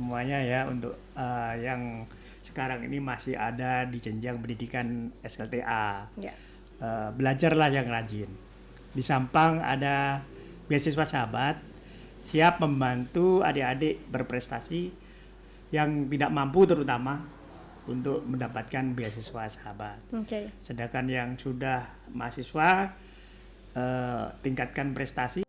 semuanya ya untuk yang sekarang ini masih ada di jenjang pendidikan SLTA. Ya. Belajarlah yang rajin. Di Sampang ada beasiswa sahabat siap membantu adik-adik berprestasi yang tidak mampu terutama untuk mendapatkan beasiswa sahabat. Sedangkan yang sudah mahasiswa tingkatkan prestasi.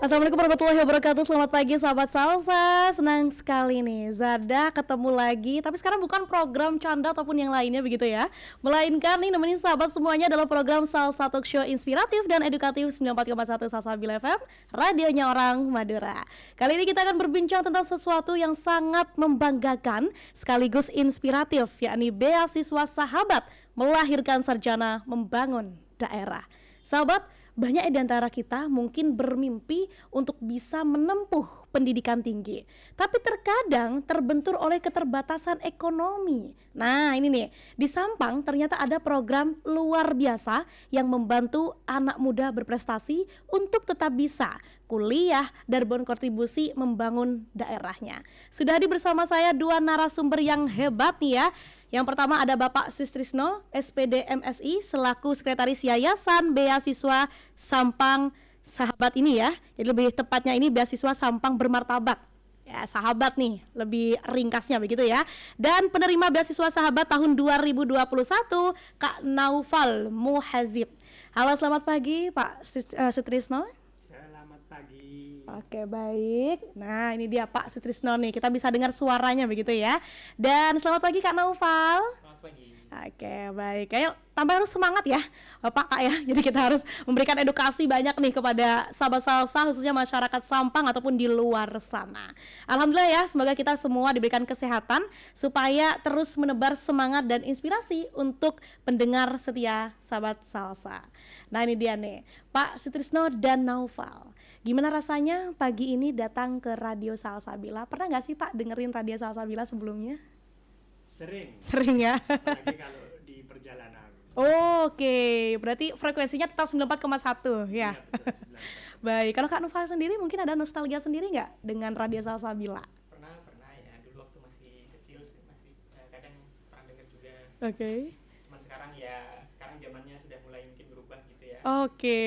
Assalamualaikum warahmatullahi wabarakatuh. Selamat pagi sahabat Salsa. Senang sekali nih Zada ketemu lagi. Tapi sekarang bukan program canda ataupun yang lainnya begitu ya, melainkan nih nemenin sahabat semuanya dalam program Salsa Talk Show inspiratif dan edukatif 94,1 Salsabil FM, radionya orang Madura. Kali ini kita akan berbincang tentang sesuatu yang sangat membanggakan sekaligus inspiratif, yakni beasiswa sahabat melahirkan sarjana membangun daerah. Sahabat, banyak di antara kita mungkin bermimpi untuk bisa menempuh pendidikan tinggi, tapi terkadang terbentur oleh keterbatasan ekonomi. Nah ini nih, di Sampang ternyata ada program luar biasa yang membantu anak muda berprestasi untuk tetap bisa kuliah dan berkontribusi membangun daerahnya. Sudah hadir bersama saya dua narasumber yang hebat nih ya. Yang pertama ada Bapak Sustrisno, SPD MSI, selaku Sekretaris Yayasan Beasiswa Sampang Sahabat ini ya. Jadi lebih tepatnya ini Beasiswa Sampang Bermartabat. Ya, sahabat nih, lebih ringkasnya begitu ya. Dan penerima Beasiswa Sahabat tahun 2021, Kak Naufal Muhazib. Halo, selamat pagi Pak Sutrisno. Selamat pagi. Oke, baik. Nah ini dia Pak Sutrisno nih, kita bisa dengar suaranya begitu ya. Dan selamat pagi Kak Naufal. Selamat pagi. Oke, baik. Kayak tambah harus semangat ya Pak Kak ya. Jadi kita harus memberikan edukasi banyak nih kepada sahabat salsa, khususnya masyarakat Sampang ataupun di luar sana. Alhamdulillah ya, semoga kita semua diberikan kesehatan supaya terus menebar semangat dan inspirasi untuk pendengar setia sahabat salsa. Nah ini dia nih Pak Sutrisno dan Naufal. Gimana rasanya pagi ini datang ke Radio Salsabila? Pernah nggak sih Pak dengerin Radio Salsabila sebelumnya? Sering ya? Apalagi kalau di perjalanan. Oke, berarti frekuensinya tetap 94,1 ya? Iya, betul, 94. Baik, kalau Kak Naufal sendiri mungkin ada nostalgia sendiri nggak dengan Radio Salsabila? Pernah ya, dulu waktu masih kecil masih kadang pernah dengar juga. Oke. Cuman sekarang zamannya sudah mulai mungkin berubah gitu ya. Oke.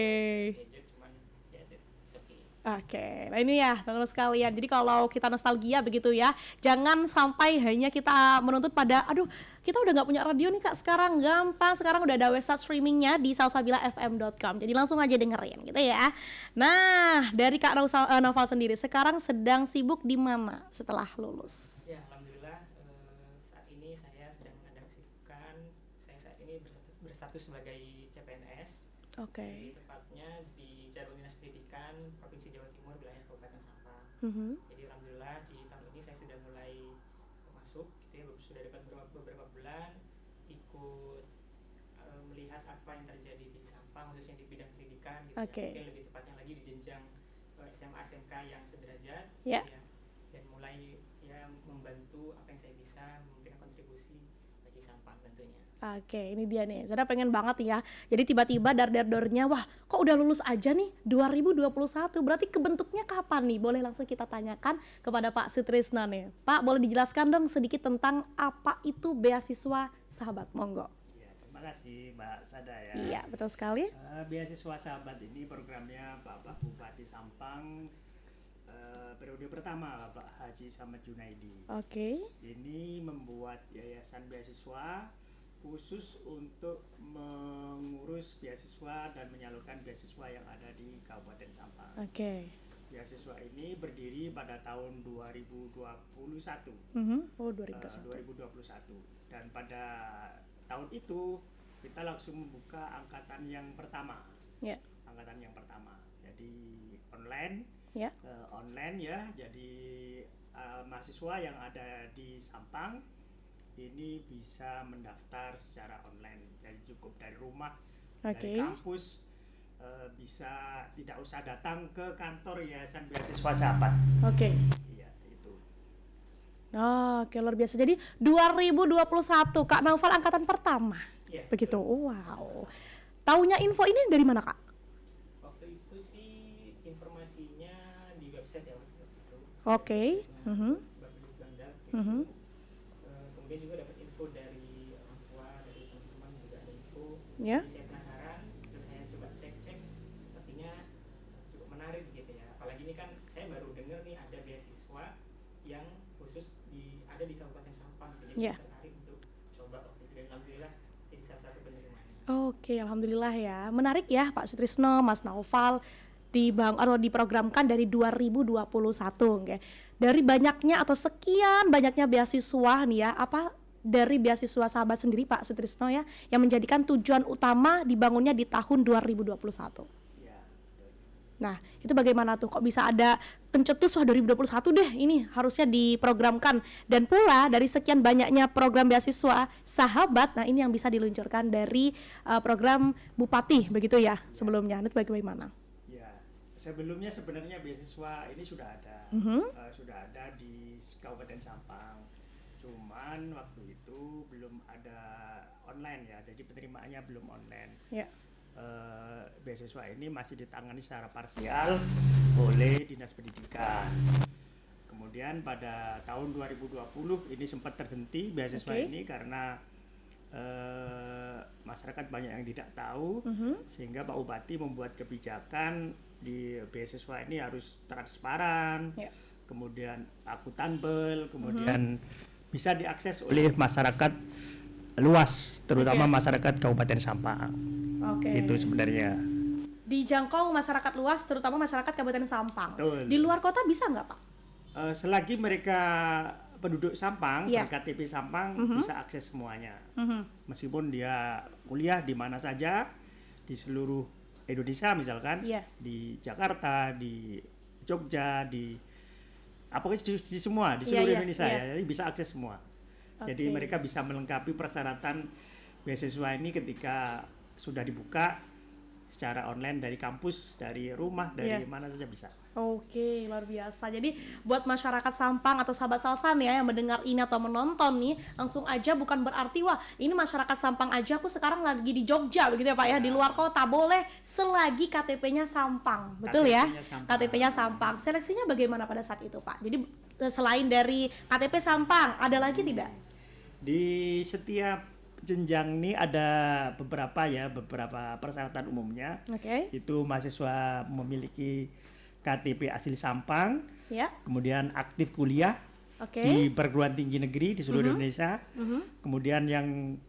Gadget cuman ya it's okay. Oke, nah ini ya teman-teman sekalian. Jadi kalau kita nostalgia begitu ya, jangan sampai hanya kita menuntut pada aduh kita udah nggak punya radio nih Kak sekarang. Gampang, sekarang udah ada website streamingnya di salsabilafm.com. Jadi langsung aja dengerin gitu ya. Nah dari Kak Naufal sendiri sekarang sedang sibuk di mana setelah lulus? Ya alhamdulillah saat ini saya sedang ada kesibukan. Saya saat ini berstatus sebagai CPNS. Oke. Tepatnya di Jalur Dinas Pendidikan Provinsi Jawa Timur wilayah Kabupaten Sampang. Jadi alhamdulillah di tahun ini saya sudah mulai masuk gitu ya, sudah dapat beberapa bulan ikut melihat apa yang terjadi di Sampang khususnya di bidang pendidikan gitu ya. Mungkin lebih tepatnya lagi di jenjang SMA SMK yang sederajat ya. Dan mulai ya membantu apa yang saya bisa memberikan kontribusi bagi Sampang tentunya. Oke, ini dia nih. Saya pengen banget ya. Jadi tiba-tiba dar-dar-dornya, wah kok udah lulus aja nih 2021. Berarti kebentuknya kapan nih? Boleh langsung kita tanyakan kepada Pak Sutrisno nih. Pak, boleh dijelaskan dong sedikit tentang apa itu beasiswa sahabat? Monggo. Ya, terima kasih Mbak Sada ya. Iya, betul sekali. Beasiswa sahabat ini programnya Bapak Bupati Sampang periode pertama Bapak Haji Samad Junaidi. Oke. Ini membuat yayasan beasiswa khusus untuk mengurus beasiswa dan menyalurkan beasiswa yang ada di Kabupaten Sampang. Oke. Beasiswa ini berdiri pada tahun 2021. Oh, 2021. Dan pada tahun itu kita langsung membuka angkatan yang pertama. Ya. Angkatan yang pertama. Jadi online. Ya. Online ya. Jadi mahasiswa yang ada di Sampang ini bisa mendaftar secara online. Jadi cukup dari rumah, dari kampus, bisa tidak usah datang ke kantor Yayasan Beasiswa Sahabat. Oke. Iya, itu. Oke, luar biasa. Jadi 2021 Kak Naufal angkatan pertama. Ya, begitu. Wow. Taunya info ini dari mana Kak? Waktu itu sih informasinya di website ya waktu itu. Oke. Bagus Bandar. Kemudian juga dapat info dari orang tua, dari teman-teman juga ada info. Ya. Jadi saya penasaran, terus saya coba cek-cek, sepertinya cukup menarik gitu ya. Apalagi ini kan saya baru dengar nih ada beasiswa yang khusus ada di Kabupaten Sampang. Jadi saya tertarik untuk coba waktu itu, dan alhamdulillah jadi salah satu penerimanya. Oke, alhamdulillah ya. Menarik ya Pak Sutrisno, Mas Naufal diprogramkan dari 2021 okay. Dari banyaknya atau sekian banyaknya beasiswa nih ya, apa dari beasiswa sahabat sendiri Pak Sutrisno ya yang menjadikan tujuan utama dibangunnya di tahun 2021. Nah, itu bagaimana tuh kok bisa ada pencetus 2021 deh ini harusnya diprogramkan, dan pula dari sekian banyaknya program beasiswa sahabat, nah ini yang bisa diluncurkan dari program Bupati begitu ya sebelumnya. Itu bagaimana? Ya, sebelumnya sebenarnya beasiswa ini sudah ada, sudah ada di Kabupaten Sampang. Cuman waktu itu belum ada online ya, jadi penerimaannya belum online. Ya. Beasiswa ini masih ditangani secara parsial oleh Dinas Pendidikan. Kemudian pada tahun 2020 ini sempat terhenti beasiswa ini karena masyarakat banyak yang tidak tahu, sehingga Pak Bupati membuat kebijakan di beasiswa ini harus transparan, kemudian akuntabel, kemudian bisa diakses oleh masyarakat luas, terutama masyarakat Kabupaten Sampang. Itu sebenarnya dijangkau masyarakat luas, terutama masyarakat Kabupaten Sampang. Betul. Di luar kota bisa nggak Pak? Selagi mereka penduduk Sampang, berKTP Sampang, bisa akses semuanya. Meskipun dia kuliah di mana saja di seluruh Indonesia, misalkan di Jakarta, di Jogja, di semua di seluruh Indonesia ya, jadi bisa akses semua. Jadi mereka bisa melengkapi persyaratan beasiswa ini ketika sudah dibuka secara online dari kampus, dari rumah, dari mana saja bisa. Oke, luar biasa. Jadi buat masyarakat Sampang atau sahabat Salsa nih ya yang mendengar ini atau menonton nih, langsung aja, bukan berarti wah ini masyarakat Sampang aja, aku sekarang lagi di Jogja begitu ya Pak ya, di luar kota boleh selagi KTP-nya Sampang. Betul ya? KTP-nya Sampang. Seleksinya bagaimana pada saat itu Pak? Jadi selain dari KTP Sampang, ada lagi tidak? Di setiap jenjang ini ada beberapa persyaratan umumnya. Itu mahasiswa memiliki KTP asli Sampang, kemudian aktif kuliah di perguruan tinggi negeri di seluruh Indonesia, kemudian yang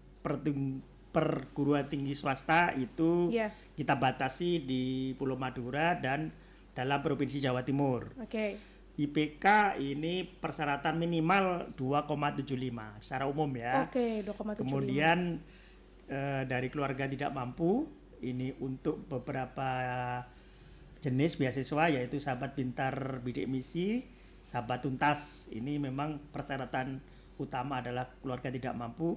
perguruan tinggi swasta itu kita batasi di Pulau Madura dan dalam Provinsi Jawa Timur. IPK ini persyaratan minimal 2,75 secara umum ya. 2,75. Kemudian dari keluarga tidak mampu, ini untuk beberapa jenis beasiswa yaitu sahabat pintar bidik misi, sahabat tuntas. Ini memang persyaratan utama adalah keluarga tidak mampu.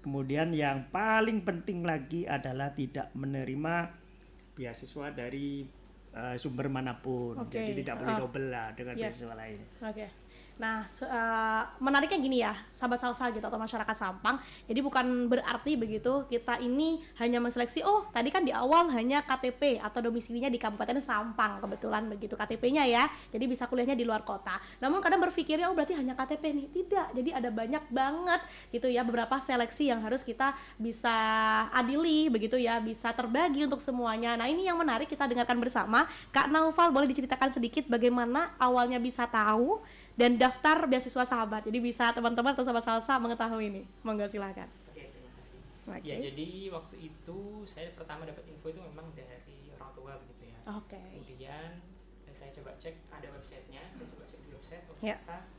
Kemudian yang paling penting lagi adalah tidak menerima beasiswa dari sumber manapun, jadi tidak boleh double lah dengan beasiswa lain. Nah, menariknya gini ya, sahabat Salsa gitu atau masyarakat Sampang. Jadi bukan berarti begitu kita ini hanya menseleksi, oh tadi kan di awal hanya KTP atau domisilinya di Kabupaten Sampang, kebetulan begitu KTP-nya ya. Jadi bisa kuliahnya di luar kota. Namun kadang berpikirnya oh berarti hanya KTP nih. Tidak. Jadi ada banyak banget gitu ya beberapa seleksi yang harus kita bisa adili begitu ya, bisa terbagi untuk semuanya. Nah, ini yang menarik kita dengarkan bersama. Kak Naufal, boleh diceritakan sedikit bagaimana awalnya bisa tahu dan daftar beasiswa sahabat, jadi bisa teman-teman atau sahabat Salsa mengetahui ini. Monggo silakan. Oke, terima kasih. Ya, jadi waktu itu saya pertama dapat info itu memang dari orang tua begitu ya. Kemudian saya coba cek ada websitenya, saya coba cek di website, ternyata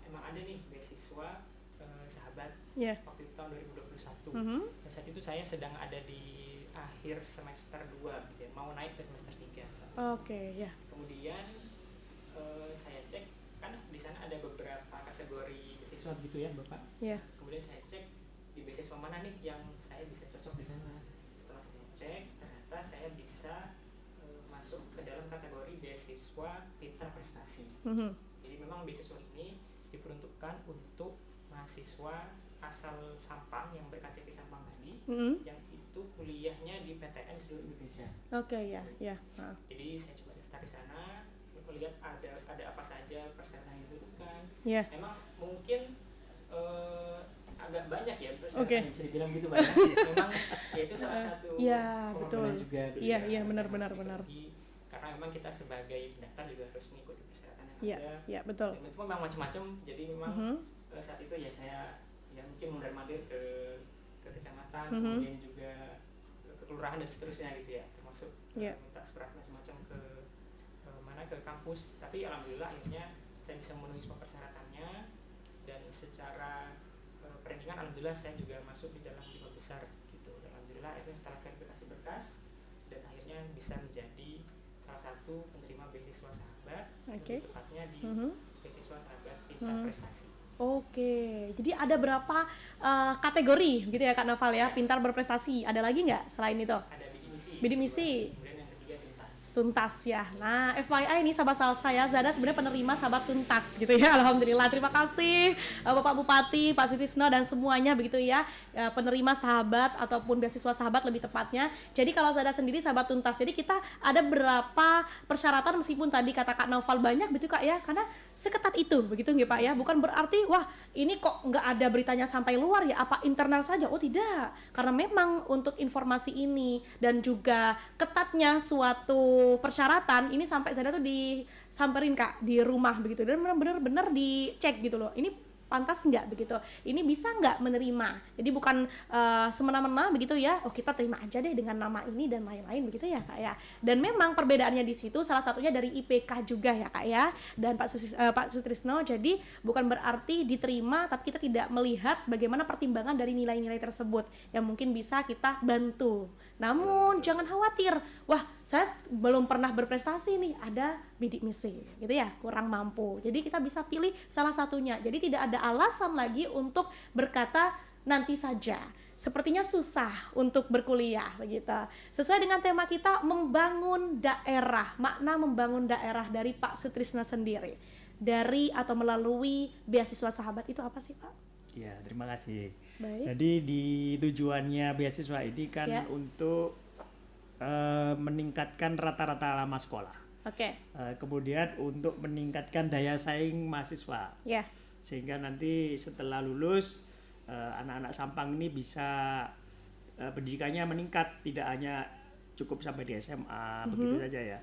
emang ada nih beasiswa sahabat waktu itu tahun 2021. Dan saat itu saya sedang ada di akhir semester 2 gitu ya, mau naik ke semester 3. Kemudian saya cek, kan di sana ada beberapa kategori beasiswa gitu ya Bapak. Kemudian saya cek di beasiswa mana nih yang saya bisa cocok di sana. Setelah saya cek, ternyata saya bisa masuk ke dalam kategori beasiswa pintar prestasi. Jadi memang beasiswa ini diperuntukkan untuk mahasiswa asal Sampang yang berKTP Sampang tadi, yang itu kuliahnya di PTN seluruh Indonesia. Oke, ya. Jadi saya coba daftar di sana, lihat ada apa saja persyaratan yang dibutuhkan. Memang mungkin agak banyak ya persyaratan, bisa dibilang gitu banyak. Memang ya itu salah satu betul juga. Iya, benar. Karena memang kita sebagai pendaftar juga harus mengikuti persyaratan yang ada. Iya, betul. Dan itu memang macam-macam. Jadi memang saat itu ya saya mungkin mondar-mandir ke kecamatan, kemudian juga ke kelurahan dan seterusnya gitu ya, termasuk minta surat macam-macam ke kampus. Tapi alhamdulillah akhirnya saya bisa memenuhi semua persyaratannya, dan secara perankingan alhamdulillah saya juga masuk di dalam 5 besar gitu. Dan alhamdulillah akhirnya setelah verifikasi berkas dan akhirnya bisa menjadi salah satu penerima beasiswa sahabat, lebih tepatnya di beasiswa sahabat Pintar Prestasi. Oke, jadi ada berapa kategori gitu ya Kak Naufal ya, Pintar Berprestasi. Ada lagi nggak selain itu? Ada bidik misi. Kemudian yang ketiga tuntas ya. Nah, FYI ini sahabat Salsa ya, Zada sebenarnya penerima sahabat tuntas gitu ya. Alhamdulillah. Terima kasih Bapak Bupati, Pak Sutrisno dan semuanya begitu ya, penerima sahabat ataupun beasiswa sahabat lebih tepatnya. Jadi kalau Zada sendiri sahabat tuntas. Jadi kita ada berapa persyaratan, meskipun tadi kata Kak Naufal banyak begitu Kak ya, karena seketat itu begitu nggih Pak ya. Bukan berarti wah ini kok nggak ada beritanya sampai luar ya, apa internal saja. Oh tidak, karena memang untuk informasi ini dan juga ketatnya suatu persyaratan ini sampai Zada tuh disamperin Kak di rumah begitu, dan benar-benar dicek gitu loh, ini pantas nggak begitu, ini bisa nggak menerima. Jadi bukan semena-mena begitu ya, oh kita terima aja deh dengan nama ini dan lain-lain begitu ya Kak ya. Dan memang perbedaannya di situ salah satunya dari IPK juga ya Kak ya, dan Pak Sutrisno. Jadi bukan berarti diterima tapi kita tidak melihat bagaimana pertimbangan dari nilai-nilai tersebut yang mungkin bisa kita bantu. Namun jangan khawatir, wah saya belum pernah berprestasi nih, ada bidik misi gitu ya, kurang mampu. Jadi kita bisa pilih salah satunya. Jadi tidak ada alasan lagi untuk berkata nanti saja, sepertinya susah untuk berkuliah begitu. Sesuai dengan tema kita, membangun daerah. Makna membangun daerah dari Pak Sutrisno sendiri, dari atau melalui beasiswa sahabat itu apa sih Pak? Ya, terima kasih. Baik. Jadi di tujuannya beasiswa ini kan untuk meningkatkan rata-rata lama sekolah. Kemudian untuk meningkatkan daya saing mahasiswa. Sehingga nanti setelah lulus anak-anak Sampang ini bisa pendidikannya meningkat, tidak hanya cukup sampai di SMA begitu saja ya,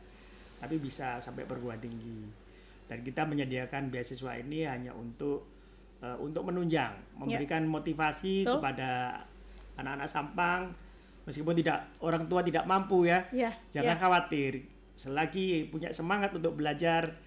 tapi bisa sampai perguruan tinggi. Dan kita menyediakan beasiswa ini hanya untuk menunjang, memberikan motivasi kepada anak-anak Sampang, meskipun orang tua tidak mampu ya, jangan khawatir, selagi punya semangat untuk belajar,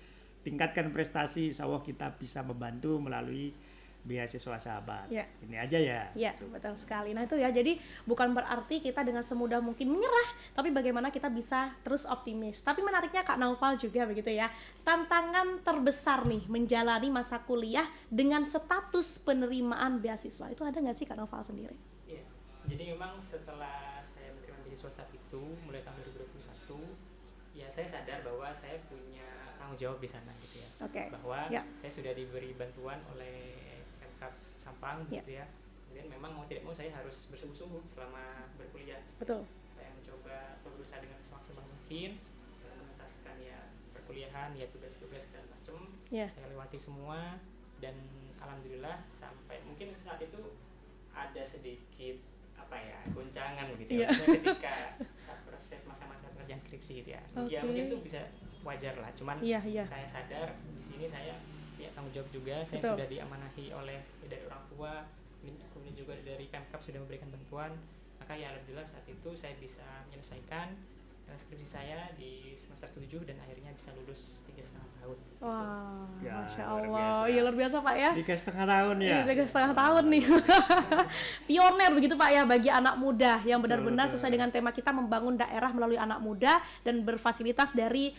tingkatkan prestasi, insya Allah kita bisa membantu melalui beasiswa sahabat. Ini aja ya. Betul sekali. Nah itu ya, jadi bukan berarti kita dengan semudah mungkin menyerah, tapi bagaimana kita bisa terus optimis. Tapi menariknya Kak Naufal juga begitu ya, tantangan terbesar nih menjalani masa kuliah dengan status penerimaan beasiswa itu ada nggak sih Kak Naufal sendiri? Iya, jadi memang setelah saya menerima beasiswa saat itu mulai tahun 2021, ya saya sadar bahwa saya punya tanggung jawab di sana gitu ya. Bahwa saya sudah diberi bantuan oleh Sampang gitu ya. Kemudian memang mau tidak mau saya harus bersungguh-sungguh selama berkuliah. Saya mencoba atau berusaha dengan semaksimal mungkin menuntaskan ya perkuliahan, ya tugas-tugas dan macam. Saya lewati semua dan alhamdulillah sampai mungkin saat itu ada sedikit goncangan gitu ya. Maksudnya ketika saat proses masa-masa pekerjaan skripsi gitu ya. Mungkin itu bisa wajar lah. Cuman saya sadar di sini saya tanggung jawab juga, saya sudah diamanahi dari orang tua, kemudian juga dari Pemkab sudah memberikan bantuan, maka ya alhamdulillah saat itu saya bisa menyelesaikan skripsi saya di semester 7 dan akhirnya bisa lulus 3,5 tahun. Wah, Masya Allah, iya luar biasa Pak ya. 3,5 tahun ya. 3,5 tahun nih. Pioner begitu Pak ya bagi anak muda yang benar-benar sesuai dengan tema kita, membangun daerah melalui anak muda dan berfasilitas dari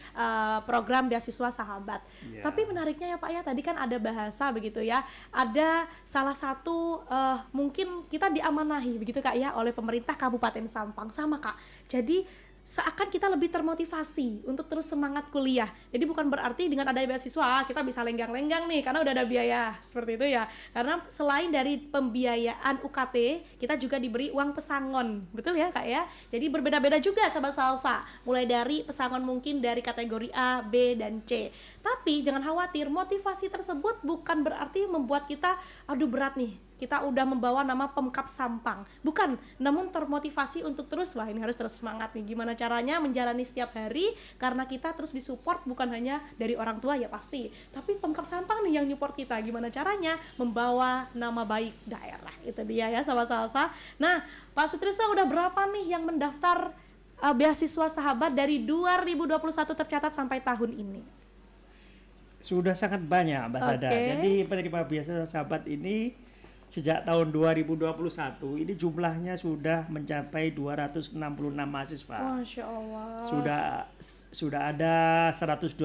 program beasiswa sahabat. Tapi menariknya ya Pak ya, tadi kan ada bahasa begitu ya, ada salah satu mungkin kita diamanahi begitu Kak ya oleh pemerintah Kabupaten Sampang sama Kak. Jadi seakan kita lebih termotivasi untuk terus semangat kuliah. Jadi bukan berarti dengan ada beasiswa kita bisa lenggang-lenggang nih karena udah ada biaya seperti itu ya. Karena selain dari pembiayaan UKT, kita juga diberi uang pesangon, betul ya Kak ya. Jadi berbeda-beda juga sahabat salsa, mulai dari pesangon mungkin dari kategori A, B, dan C. Tapi jangan khawatir, motivasi tersebut bukan berarti membuat kita aduh berat nih, kita udah membawa nama Pemkab Sampang. Bukan, namun termotivasi untuk terus, wah ini harus terus semangat nih. Gimana caranya menjalani setiap hari, karena kita terus disupport bukan hanya dari orang tua ya pasti, tapi Pemkab Sampang nih yang support kita. Gimana caranya membawa nama baik daerah. Itu dia ya sahabat salsa. Nah, Pak Sutrisno udah berapa nih yang mendaftar beasiswa sahabat dari 2021 tercatat sampai tahun ini? Sudah sangat banyak Mbak Sada. Jadi penerima beasiswa sahabat ini sejak tahun 2021 ini jumlahnya sudah mencapai 266 mahasiswa. Masya Allah. Sudah ada 129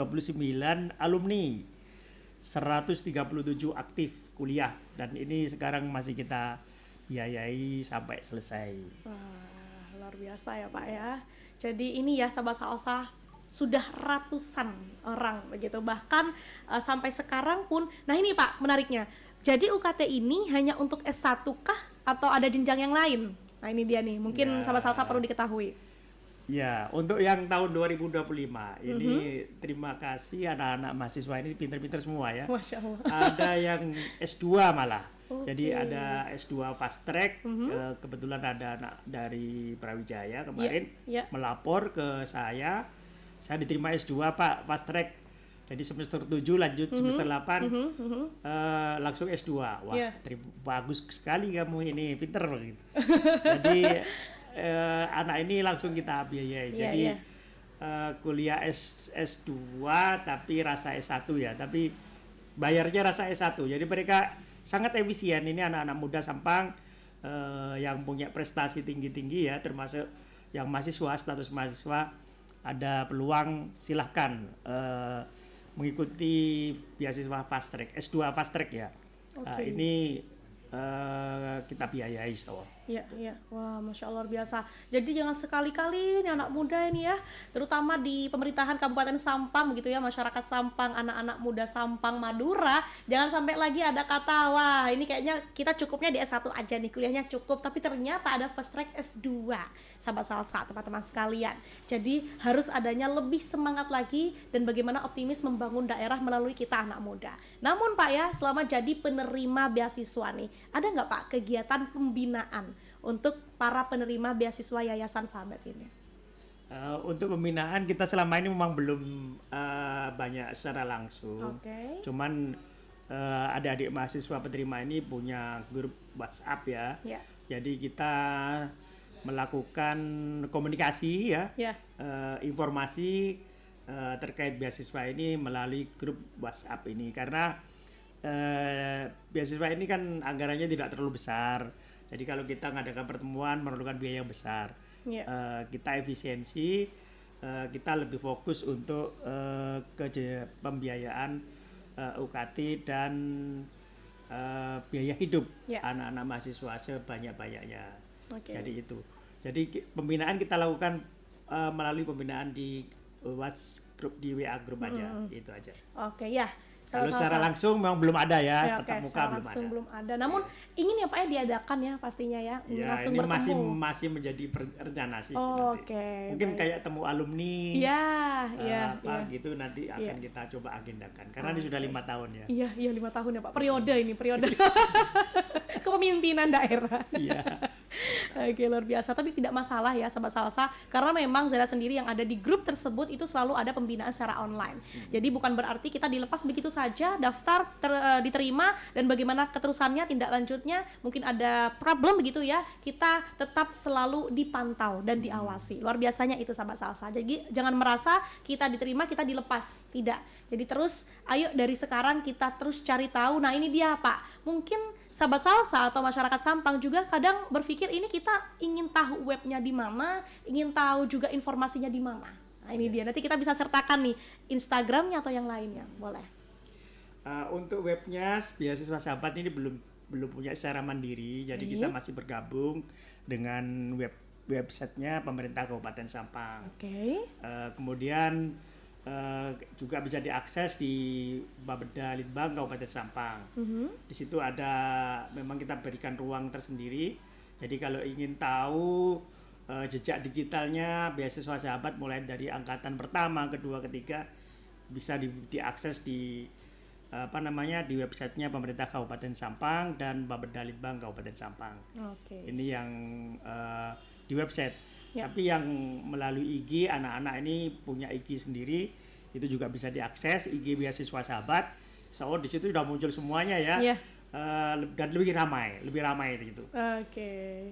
alumni, 137 aktif kuliah, dan ini sekarang masih kita biayai sampai selesai. Wah, luar biasa ya Pak ya. Jadi ini ya sahabat salsa, sudah ratusan orang begitu, bahkan sampai sekarang pun. Nah ini Pak menariknya, jadi UKT ini hanya untuk S1 kah atau ada jenjang yang lain? Nah ini dia nih, mungkin sahabat salsa perlu diketahui. Ya, untuk yang tahun 2025 ini terima kasih anak-anak mahasiswa ini pinter-pinter semua ya. Masya Allah. Ada yang S2 malah. Jadi ada S2 fast track, kebetulan ada anak dari Brawijaya kemarin melapor ke saya diterima S2 Pak, fast track. Jadi semester 7 lanjut semester 8 langsung S2. Wah, bagus sekali kamu ini, pinter begitu. Jadi anak ini langsung kita biayai. Jadi kuliah S2 tapi rasa S1 ya, tapi bayarnya rasa S1. Jadi mereka sangat efisien, ini anak-anak muda Sampang yang punya prestasi tinggi-tinggi ya, termasuk yang mahasiswa, status mahasiswa. Ada peluang, silahkan mengikuti beasiswa fast track, S2 fast track ya. Ini kita biayai semua. Iya. Wah, Masya Allah luar biasa. Jadi jangan sekali-kali nih anak muda ini ya, terutama di pemerintahan Kabupaten Sampang begitu ya, masyarakat Sampang, anak-anak muda Sampang, Madura, jangan sampai lagi ada kata, wah ini kayaknya kita cukupnya di S1 aja nih, kuliahnya cukup, tapi ternyata ada fast track S2. Sahabat salsa, teman-teman sekalian. Jadi harus adanya lebih semangat lagi dan bagaimana optimis membangun daerah melalui kita anak muda. Namun Pak ya, selama jadi penerima beasiswa nih, ada nggak Pak kegiatan pembinaan untuk para penerima beasiswa Yayasan Sahabat ini? Untuk pembinaan kita selama ini memang belum banyak secara langsung. Cuman adik-adik mahasiswa penerima ini punya grup WhatsApp ya. Jadi kita melakukan komunikasi ya, informasi terkait beasiswa ini melalui grup WhatsApp ini, karena beasiswa ini kan anggarannya tidak terlalu besar. Jadi kalau kita mengadakan pertemuan memerlukan biaya yang besar. Kita efisiensi, kita lebih fokus untuk ke pembiayaan UKT dan biaya hidup anak-anak mahasiswa sebanyak-banyaknya. Jadi itu. Jadi pembinaan kita lakukan melalui pembinaan di WhatsApp, di WA grup aja, itu aja. Kalau secara langsung memang belum ada ya, tetap muka belum ada. Namun ingin ya Pak ya diadakan ya pastinya ya, langsung ini bertemu. masih menjadi rencana sih. Mungkin mungkin kayak temu alumni, gitu nanti akan kita coba agendakan. Karena ini sudah 5 tahun ya. Iya 5 tahun ya Pak. Periode kepemimpinan daerah. Luar biasa, tapi tidak masalah ya sahabat salsa, karena memang Zara sendiri yang ada di grup tersebut itu selalu ada pembinaan secara online. Jadi bukan berarti kita dilepas begitu saja, daftar diterima dan bagaimana keterusannya, tindak lanjutnya, mungkin ada problem begitu ya, kita tetap selalu dipantau dan diawasi. Luar biasanya itu sahabat salsa. Jadi jangan merasa kita diterima kita dilepas, tidak. Jadi terus ayo dari sekarang kita terus cari tahu. Nah ini dia Pak, mungkin sahabat salsa atau masyarakat Sampang juga kadang berpikir ini kita ingin tahu webnya di mana, ingin tahu juga informasinya di mana. Nah ini dia, nanti kita bisa sertakan nih Instagramnya atau yang lainnya, boleh. Untuk webnya beasiswa sahabat ini belum punya secara mandiri, jadi kita masih bergabung dengan web websitenya pemerintah Kabupaten Sampang. Oke. Kemudian juga bisa diakses di Bapeda Litbang Kabupaten Sampang. Di situ memang kita berikan ruang tersendiri. Jadi kalau ingin tahu jejak digitalnya beasiswa sahabat mulai dari angkatan pertama, kedua, ketiga bisa diakses di di websitenya pemerintah Kabupaten Sampang dan Bapeda Litbang Kabupaten Sampang. Ini yang di website. Tapi yang melalui IG, anak-anak ini punya IG sendiri, itu juga bisa diakses IG beasiswa sahabat. Di situ sudah muncul semuanya ya. Dan lebih ramai itu.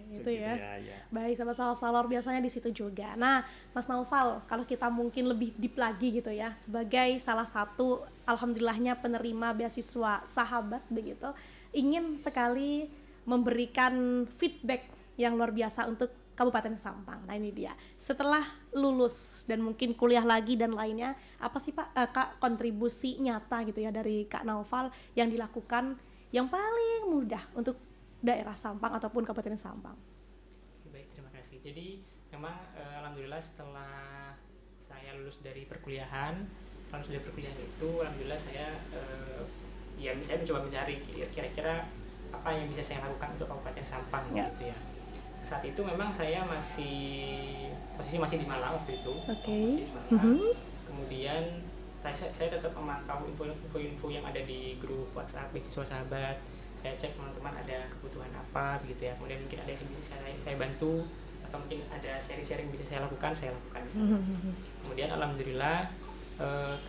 Itu ya. Baik, sahabat Salsa biasanya di situ juga. Nah, Mas Naufal, kalau kita mungkin lebih deep lagi gitu ya, sebagai salah satu alhamdulillahnya penerima beasiswa sahabat begitu, ingin sekali memberikan feedback yang luar biasa untuk Kabupaten Sampang. Nah ini dia, setelah lulus dan mungkin kuliah lagi dan lainnya, apa sih Kak kontribusi nyata gitu ya dari Kak Naufal yang dilakukan yang paling mudah untuk daerah Sampang ataupun Kabupaten Sampang? Baik, terima kasih. Jadi memang alhamdulillah setelah saya lulus dari perkuliahan itu alhamdulillah saya mencoba mencari kira-kira apa yang bisa saya lakukan untuk Kabupaten Sampang gitu ya. Saat itu memang saya posisi masih di Malang waktu itu. Masih di Malang. Kemudian saya tetap memantau info-info yang ada di grup WhatsApp beasiswa sahabat. Saya cek teman-teman ada kebutuhan apa begitu ya. Kemudian mungkin ada yang bisa saya bantu atau mungkin ada sharing-sharing bisa saya lakukan di sana. Kemudian alhamdulillah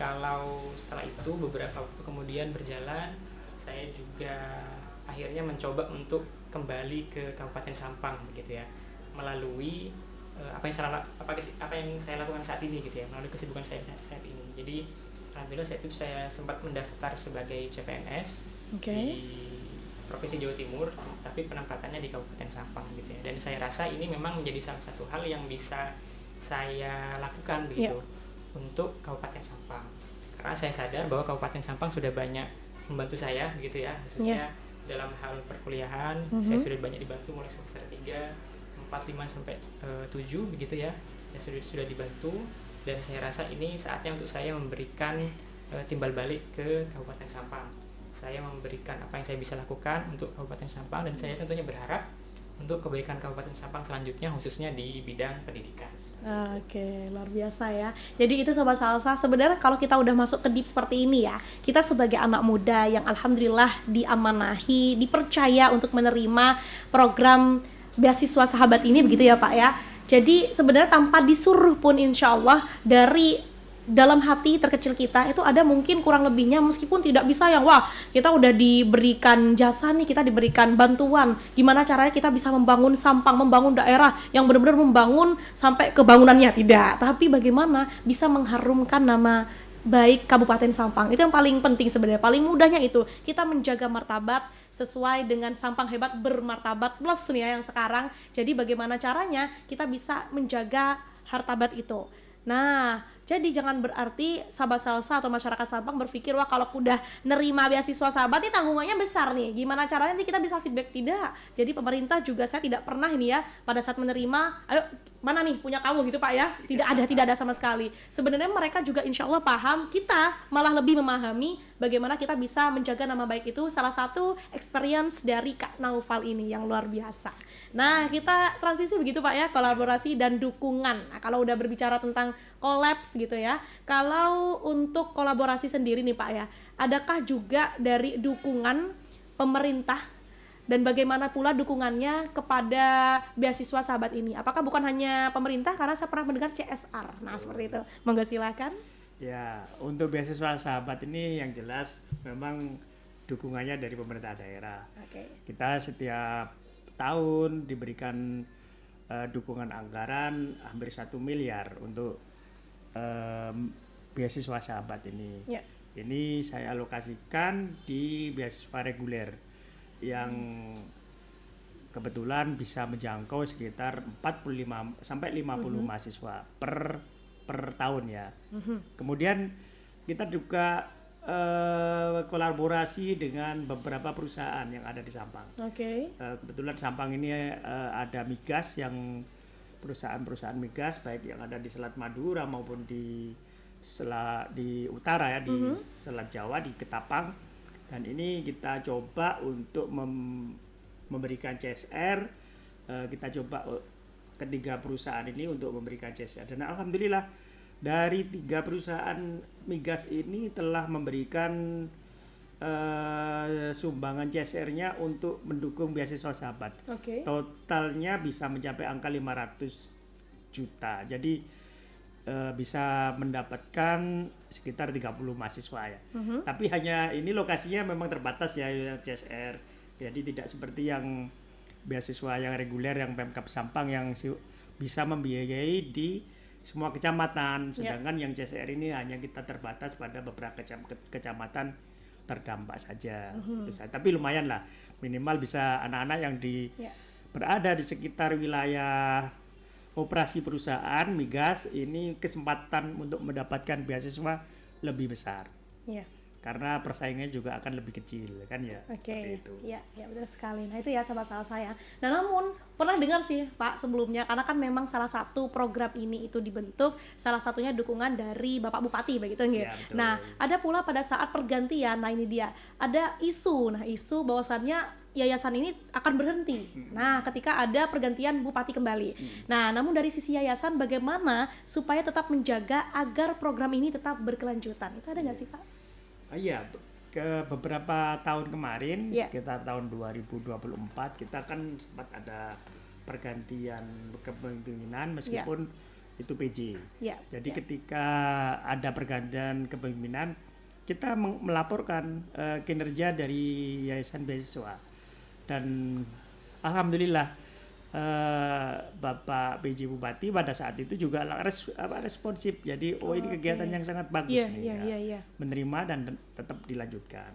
kalau setelah itu beberapa waktu kemudian berjalan, saya juga akhirnya mencoba untuk kembali ke Kabupaten Sampang begitu ya, melalui apa yang saya lakukan saat ini gitu ya, melalui kesibukan saya saat ini. Jadi alhamdulillah saat itu saya sempat mendaftar sebagai CPNS di Provinsi Jawa Timur, tapi penempatannya di Kabupaten Sampang gitu ya. Dan saya rasa ini memang menjadi salah satu hal yang bisa saya lakukan begitu untuk Kabupaten Sampang. Karena saya sadar bahwa Kabupaten Sampang sudah banyak membantu saya gitu ya, khususnya dalam hal perkuliahan. Saya sudah banyak dibantu mulai semester 3, 4, 5 sampai 7 begitu ya. Saya sudah dibantu dan saya rasa ini saatnya untuk saya memberikan timbal balik ke Kabupaten Sampang. Saya memberikan apa yang saya bisa lakukan untuk Kabupaten Sampang dan saya tentunya berharap untuk kebaikan Kabupaten Sampang selanjutnya khususnya di bidang pendidikan. Oke, luar biasa ya. Jadi itu Sobat Salsa, sebenarnya kalau kita udah masuk ke deep seperti ini ya, kita sebagai anak muda yang alhamdulillah diamanahi, dipercaya untuk menerima program beasiswa sahabat ini begitu ya Pak ya. Jadi sebenarnya tanpa disuruh pun insya Allah dari dalam hati terkecil kita itu ada mungkin kurang lebihnya, meskipun tidak bisa yang wah kita udah diberikan jasa nih, kita diberikan bantuan gimana caranya kita bisa membangun Sampang, membangun daerah yang benar-benar membangun sampai ke bangunannya, tidak, tapi bagaimana bisa mengharumkan nama baik Kabupaten Sampang. Itu yang paling penting sebenarnya, paling mudahnya itu kita menjaga martabat sesuai dengan Sampang Hebat Bermartabat Plus nih ya yang sekarang. Jadi bagaimana caranya kita bisa menjaga hartabat itu. Nah, jadi jangan berarti sahabat Salsa atau masyarakat Sampang berpikir wah kalau udah nerima beasiswa sahabat ini tanggungannya besar nih, gimana caranya nanti kita bisa feedback, tidak. Jadi pemerintah juga saya tidak pernah ini ya pada saat menerima, ayo mana nih punya kamu gitu Pak ya, tidak ada sama sekali. Sebenarnya mereka juga insya Allah paham, kita malah lebih memahami bagaimana kita bisa menjaga nama baik itu. Salah satu experience dari Kak Naufal ini yang luar biasa. Nah kita transisi begitu Pak ya, kolaborasi dan dukungan. Nah, kalau udah berbicara tentang kolaps gitu ya, kalau untuk kolaborasi sendiri nih Pak ya, adakah juga dari dukungan pemerintah dan bagaimana pula dukungannya kepada beasiswa sahabat ini? Apakah bukan hanya pemerintah, karena saya pernah mendengar CSR. Nah seperti itu, monggo silakan. Ya, untuk beasiswa sahabat ini yang jelas memang dukungannya dari pemerintah daerah. Kita setiap tahun diberikan dukungan anggaran hampir 1 miliar untuk beasiswa sahabat ini. Ini saya alokasikan di beasiswa reguler yang kebetulan bisa menjangkau sekitar 45 sampai 50 mahasiswa per tahun ya. Kemudian kita juga kolaborasi dengan beberapa perusahaan yang ada di Sampang. Kebetulan Sampang ini ada migas yang perusahaan-perusahaan migas baik yang ada di Selat Madura maupun di utara ya, di Selat Jawa, di Ketapang. Dan ini kita coba untuk memberikan CSR. Kita coba ketiga perusahaan ini untuk memberikan CSR. Dan alhamdulillah dari 3 perusahaan migas ini telah memberikan sumbangan CSR-nya untuk mendukung beasiswa sahabat. Totalnya bisa mencapai angka 500 juta. Jadi bisa mendapatkan sekitar 30 mahasiswa ya. Tapi hanya ini lokasinya memang terbatas ya CSR. Jadi tidak seperti yang beasiswa yang reguler yang Pemkab Sampang yang bisa membiayai di semua kecamatan. Sedangkan yang CSR ini hanya kita terbatas pada beberapa kecamatan terdampak saja. Tapi lumayan lah, minimal bisa anak-anak yang berada di sekitar wilayah operasi perusahaan migas ini kesempatan untuk mendapatkan beasiswa lebih besar. Karena persaingannya juga akan lebih kecil kan ya. Seperti itu. Ya benar sekali. Nah itu ya sahabat Salsa ya. Nah namun pernah dengar sih Pak sebelumnya, karena kan memang salah satu program ini itu dibentuk salah satunya dukungan dari Bapak Bupati begitu nggih. Nah ada pula pada saat pergantian, nah ini dia ada isu bahwasannya yayasan ini akan berhenti. Nah, ketika ada pergantian bupati kembali. Nah, namun dari sisi yayasan bagaimana supaya tetap menjaga agar program ini tetap berkelanjutan? Itu ada nggak sih, Pak? Iya, ke beberapa tahun kemarin, sekitar tahun 2024 kita kan sempat ada pergantian kepemimpinan meskipun itu PJ. Jadi ketika ada pergantian kepemimpinan, kita melaporkan kinerja dari Yayasan Beasiswa. Dan alhamdulillah Bapak PJ Bupati pada saat itu juga responsif. Jadi ini kegiatan yang sangat bagus menerima dan tetap dilanjutkan.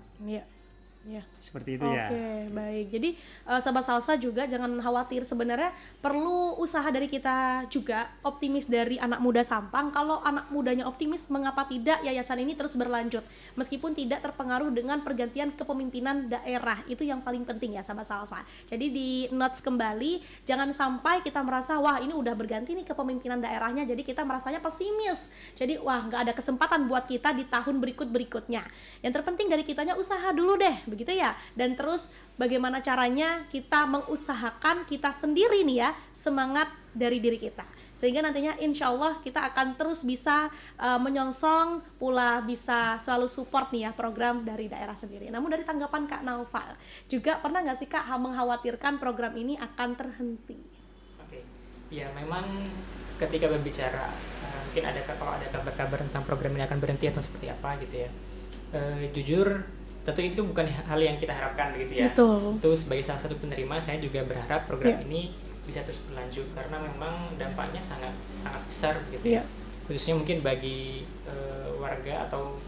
Seperti itu ya. Baik. Jadi sahabat Salsa juga jangan khawatir, sebenarnya perlu usaha dari kita juga, optimis dari anak muda Sampang. Kalau anak mudanya optimis, mengapa tidak yayasan ini terus berlanjut meskipun tidak terpengaruh dengan pergantian kepemimpinan daerah. Itu yang paling penting ya sahabat Salsa. Jadi di notes kembali, jangan sampai kita merasa wah ini udah berganti nih kepemimpinan daerahnya, jadi kita merasanya pesimis. Jadi wah nggak ada kesempatan buat kita di tahun berikutnya. Yang terpenting dari kitanya usaha dulu deh, begitu ya. Dan terus bagaimana caranya kita mengusahakan kita sendiri nih ya, semangat dari diri kita, sehingga nantinya insya Allah kita akan terus bisa menyongsong pula bisa selalu support nih ya program dari daerah sendiri. Namun dari tanggapan Kak Naufal juga, pernah nggak sih Kak mengkhawatirkan program ini akan terhenti? Ya memang ketika berbicara mungkin kalau ada kabar-kabar tentang program ini akan berhenti atau seperti apa gitu ya, jujur tentu itu bukan hal yang kita harapkan begitu ya. Betul. Itu sebagai salah satu penerima, saya juga berharap program ini bisa terus berlanjut karena memang dampaknya sangat besar begitu ya. Khususnya mungkin bagi warga atau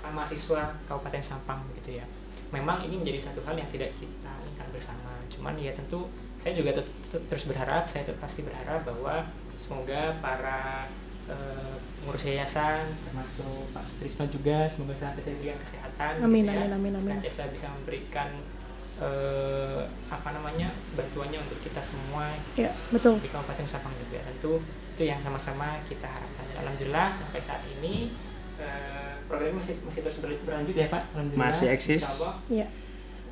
mahasiswa Kabupaten Sampang begitu ya. Memang ini menjadi satu hal yang tidak kita inginkan bersama. Cuman ya tentu saya juga terus berharap, pasti berharap bahwa semoga para pengurus yayasan termasuk Pak Sutrisno juga semoga senantiasa diberikan kesehatan. Amin. Senantiasa bisa memberikan bantuannya untuk kita semua betul. di Kabupaten Sampang juga. Tentu itu yang sama-sama kita harapkan. Alhamdulillah sampai saat ini program masih terus berlanjut ya Pak. Alhamdulillah. Masih eksis.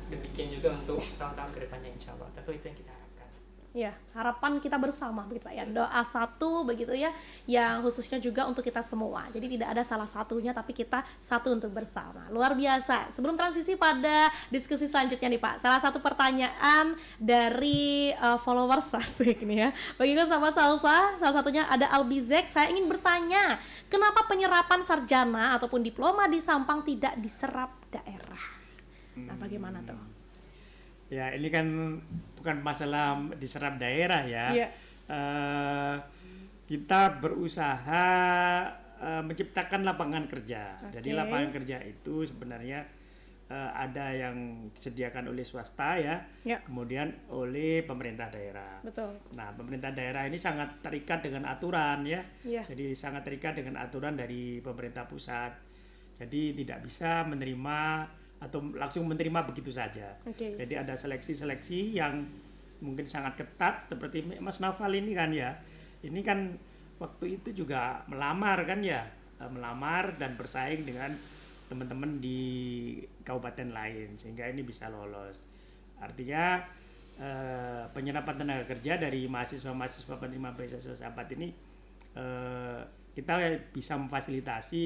Demikian juga untuk tahun-tahun kedepannya insya Allah. Tentu itu yang kita harapkan. Ya, harapan kita bersama begitu Pak ya. Doa satu begitu ya, yang khususnya juga untuk kita semua. Jadi tidak ada salah satunya, tapi kita satu untuk bersama. Luar biasa. Sebelum transisi pada diskusi selanjutnya nih Pak, salah satu pertanyaan dari followers asik nih ya. Bagi sahabat Salsa, salah satunya ada Albizek. Saya ingin bertanya, kenapa penyerapan sarjana ataupun diploma di Sampang tidak diserap daerah? Nah, bagaimana tuh? Ya ini kan bukan masalah diserap daerah ya. Kita berusaha menciptakan lapangan kerja. Jadi lapangan kerja itu sebenarnya ada yang disediakan oleh swasta ya, kemudian oleh pemerintah daerah. Betul. Nah pemerintah daerah ini sangat terikat dengan aturan ya. Jadi sangat terikat dengan aturan dari pemerintah pusat. Jadi tidak bisa menerima atau langsung menerima begitu saja. Jadi ada seleksi-seleksi yang mungkin sangat ketat seperti Mas Naufal ini kan ya. Ini kan waktu itu juga melamar kan ya, melamar dan bersaing dengan teman-teman di kabupaten lain sehingga ini bisa lolos. Artinya penyerapan tenaga kerja dari mahasiswa-mahasiswa penerima beasiswa sahabat ini kita bisa memfasilitasi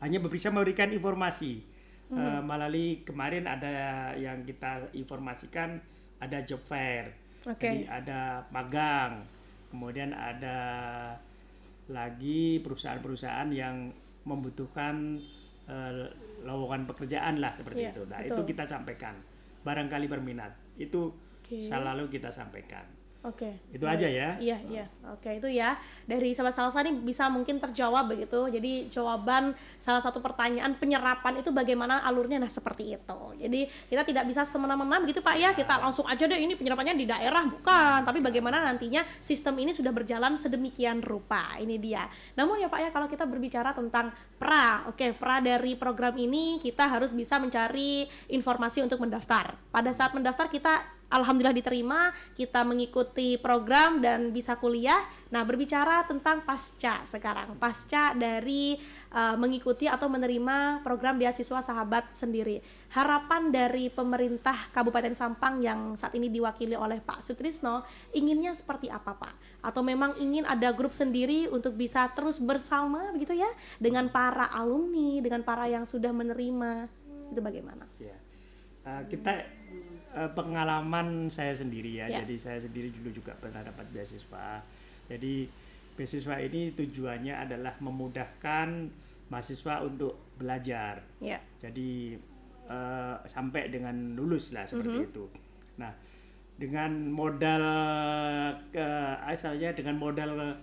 hanya bisa memberikan informasi. Melalui kemarin ada yang kita informasikan, ada job fair, jadi ada magang, kemudian ada lagi perusahaan-perusahaan yang membutuhkan lowongan pekerjaan lah seperti itu. Nah betul. Itu kita sampaikan, barangkali berminat itu selalu kita sampaikan. Itu aja ya. Iya. Itu ya. Dari Sahabat Salsa nih bisa mungkin terjawab begitu. Jadi jawaban salah satu pertanyaan penyerapan itu bagaimana alurnya, nah seperti itu. Jadi kita tidak bisa semena-mena begitu Pak ya. Kita langsung aja deh ini penyerapannya di daerah, bukan. Tapi bagaimana nantinya sistem ini sudah berjalan sedemikian rupa. Ini dia. Namun ya Pak ya, kalau kita berbicara tentang pra dari program ini kita harus bisa mencari informasi untuk mendaftar. Pada saat mendaftar kita alhamdulillah diterima, kita mengikuti program dan bisa kuliah. Nah, berbicara tentang pasca sekarang, pasca dari mengikuti atau menerima program beasiswa sahabat sendiri. Harapan dari pemerintah Kabupaten Sampang yang saat ini diwakili oleh Pak Sutrisno, inginnya seperti apa Pak? Atau memang ingin ada grup sendiri untuk bisa terus bersama begitu ya, dengan para alumni, dengan para yang sudah menerima, itu bagaimana? Ya. Kita pengalaman saya sendiri ya. Jadi saya sendiri dulu juga pernah dapat beasiswa. Jadi beasiswa ini tujuannya adalah memudahkan mahasiswa untuk belajar. Jadi sampai dengan lulus lah seperti itu. Nah, dengan modal dengan modal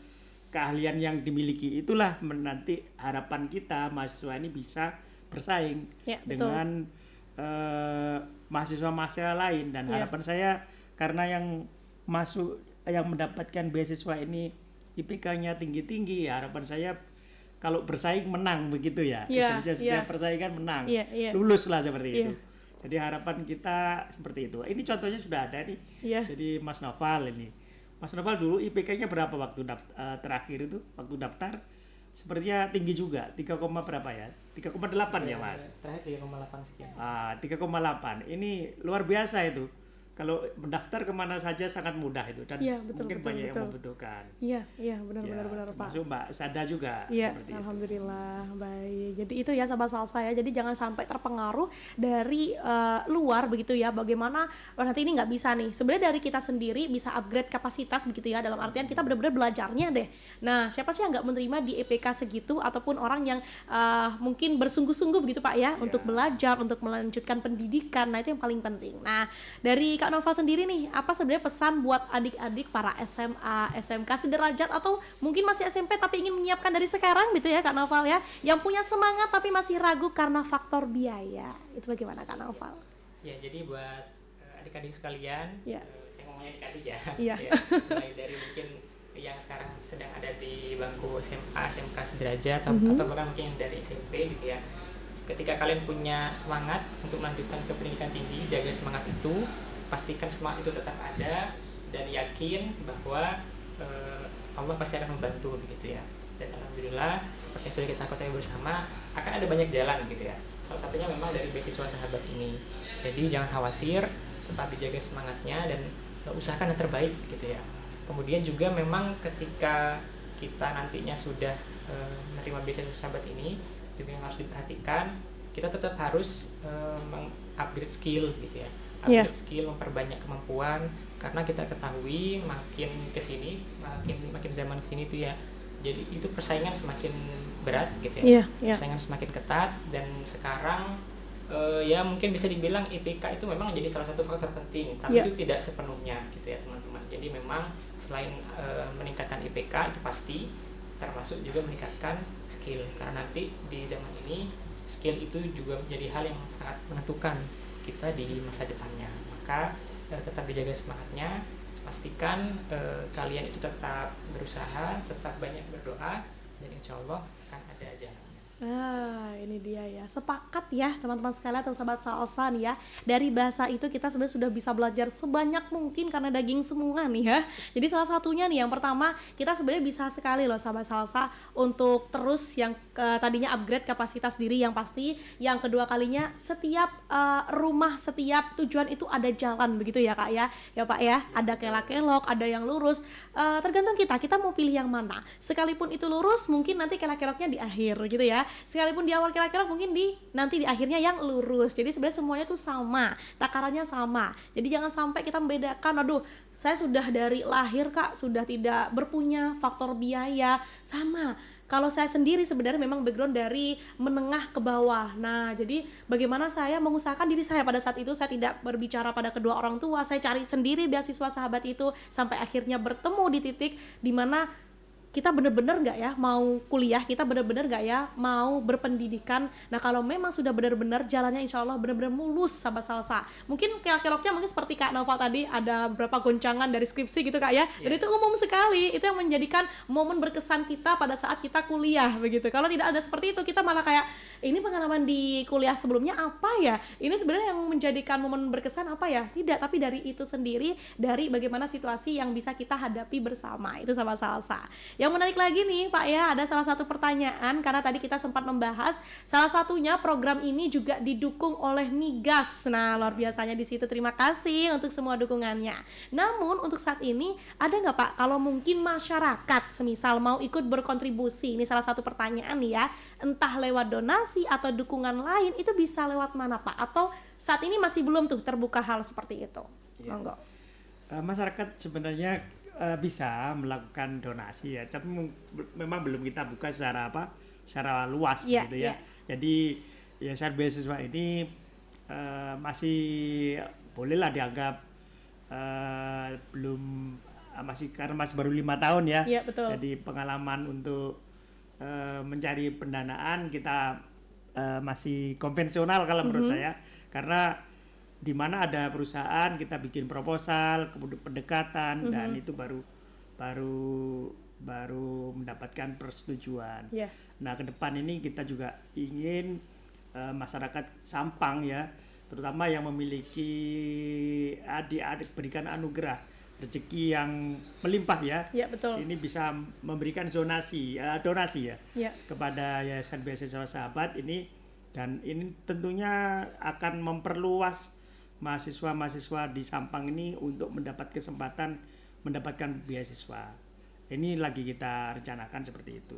keahlian yang dimiliki itulah nanti harapan kita mahasiswa ini bisa bersaing dengan mahasiswa-mahasiswa lain, dan harapan saya karena yang mendapatkan beasiswa ini IPK-nya tinggi-tinggi, harapan saya kalau bersaing menang begitu ya. Setiap persaingan menang, lulus lah seperti itu. Jadi harapan kita seperti itu. Ini contohnya sudah ada nih. Jadi Mas Naufal ini. Mas Naufal dulu IPK-nya berapa waktu terakhir itu waktu daftar? Sepertinya tinggi juga, 3, berapa ya? 3,8 ya Mas? Terakhir 3,8 sekian. 3,8. Ini luar biasa itu. Kalau mendaftar kemana saja sangat mudah itu, dan mungkin banyak yang membutuhkan. Iya, benar Pak. Termasuk Mbak Sada juga seperti alhamdulillah, itu. Baik. Jadi itu ya Sahabat Salsa ya. Jadi jangan sampai terpengaruh dari luar begitu ya. Bagaimana nanti ini nggak bisa nih. Sebenarnya dari kita sendiri bisa upgrade kapasitas begitu ya. Dalam artian kita benar-benar belajarnya deh. Nah, siapa sih yang nggak menerima di EPK segitu, ataupun orang yang mungkin bersungguh-sungguh begitu Pak ya, untuk belajar, untuk melanjutkan pendidikan. Nah, itu yang paling penting. Nah, dari Kak Naufal sendiri nih, apa sebenarnya pesan buat adik-adik para SMA, SMK sederajat, atau mungkin masih SMP tapi ingin menyiapkan dari sekarang gitu ya Kak Naufal ya, yang punya semangat tapi masih ragu karena faktor biaya, itu bagaimana Kak Naufal? Ya, jadi buat adik-adik sekalian, saya ngomongnya adik-adik ya, mulai dari mungkin yang sekarang sedang ada di bangku SMA, SMK sederajat, atau bahkan mungkin dari SMP gitu ya. Ketika kalian punya semangat untuk melanjutkan ke pendidikan tinggi, jaga semangat itu, pastikan semangat itu tetap ada, dan yakin bahwa Allah pasti akan membantu begitu ya. Dan alhamdulillah seperti yang sudah kita ketahui bersama, akan ada banyak jalan gitu ya. Salah satunya memang dari beasiswa sahabat ini. Jadi jangan khawatir, tetap dijaga semangatnya dan usahakan yang terbaik gitu ya. Kemudian juga memang ketika kita nantinya sudah menerima beasiswa sahabat ini, juga yang harus diperhatikan, kita tetap harus mengupgrade skill gitu ya. Upgrade skill, memperbanyak kemampuan, karena kita ketahui makin kesini, makin zaman kesini tuh ya, jadi itu persaingan semakin berat gitu ya. Persaingan semakin ketat, dan sekarang ya mungkin bisa dibilang IPK itu memang menjadi salah satu faktor penting, tapi itu tidak sepenuhnya gitu ya teman-teman. Jadi memang selain meningkatkan IPK itu pasti termasuk juga meningkatkan skill, karena nanti di zaman ini skill itu juga menjadi hal yang sangat menentukan kita di masa depannya. Maka tetap dijaga semangatnya, pastikan kalian itu tetap berusaha, tetap banyak berdoa, dan insya Allah akan ada jalannya. Ini dia ya. Sepakat ya teman-teman sekalian atau sahabat salsa nih ya. Dari bahasa itu kita sebenarnya sudah bisa belajar sebanyak mungkin karena daging semua nih ya. Jadi salah satunya nih yang pertama, kita sebenarnya bisa sekali loh sahabat salsa untuk terus yang tadinya upgrade kapasitas diri yang pasti. Yang kedua kalinya setiap rumah, setiap tujuan itu ada jalan begitu ya Kak ya. Ya Pak ya, ada kelak-kelok, ada yang lurus. Tergantung kita mau pilih yang mana. Sekalipun itu lurus, mungkin nanti kelak-keloknya di akhir gitu ya. Sekalipun di awal kelak-kelok, mungkin nanti di akhirnya yang lurus. Jadi sebenarnya semuanya tuh sama, takarannya sama. Jadi jangan sampai kita membedakan, aduh saya sudah dari lahir Kak sudah tidak berpunya faktor biaya. Sama, kalau saya sendiri sebenarnya memang background dari menengah ke bawah. Nah, jadi bagaimana saya mengusahakan diri saya pada saat itu, saya tidak berbicara pada kedua orang tua, saya cari sendiri beasiswa sahabat itu sampai akhirnya bertemu di titik dimana kita benar-benar nggak ya mau kuliah, kita benar-benar nggak ya mau berpendidikan. Nah kalau memang sudah benar-benar jalannya insya Allah benar-benar mulus sahabat salsa. Mungkin kelak-keloknya mungkin seperti Kak Naufal tadi ada beberapa goncangan dari skripsi gitu Kak ya. Dan itu umum sekali, itu yang menjadikan momen berkesan kita pada saat kita kuliah begitu. Kalau tidak ada seperti itu kita malah kayak ini pengalaman di kuliah sebelumnya apa ya? Ini sebenarnya yang menjadikan momen berkesan apa ya? Tidak, tapi dari itu sendiri, dari bagaimana situasi yang bisa kita hadapi bersama. Itu sahabat salsa. Yang menarik lagi nih Pak ya, ada salah satu pertanyaan karena tadi kita sempat membahas salah satunya program ini juga didukung oleh Migas. Nah luar biasanya di situ, terima kasih untuk semua dukungannya. Namun untuk saat ini ada nggak Pak kalau mungkin masyarakat semisal mau ikut berkontribusi, ini salah satu pertanyaan nih ya, entah lewat donasi atau dukungan lain, itu bisa lewat mana Pak? Atau saat ini masih belum tuh terbuka hal seperti itu? Monggo. Masyarakat sebenarnya bisa melakukan donasi ya, tapi memang belum kita buka secara luas gitu ya. Jadi yayasan beasiswa ini masih bolehlah dianggap belum karena masih baru 5 tahun ya. Betul. Jadi pengalaman untuk mencari pendanaan kita masih konvensional kalau menurut saya, karena di mana ada perusahaan kita bikin proposal, kemudian pendekatan dan itu baru mendapatkan persetujuan. Nah ke depan ini kita juga ingin masyarakat Sampang ya, terutama yang memiliki adik-adik berikan anugerah rezeki yang melimpah ya. Betul. Ini bisa memberikan donasi ya kepada Yayasan Beasiswa Sahabat ini, dan ini tentunya akan memperluas mahasiswa-mahasiswa di Sampang ini untuk mendapat kesempatan mendapatkan beasiswa. Ini lagi kita rencanakan seperti itu.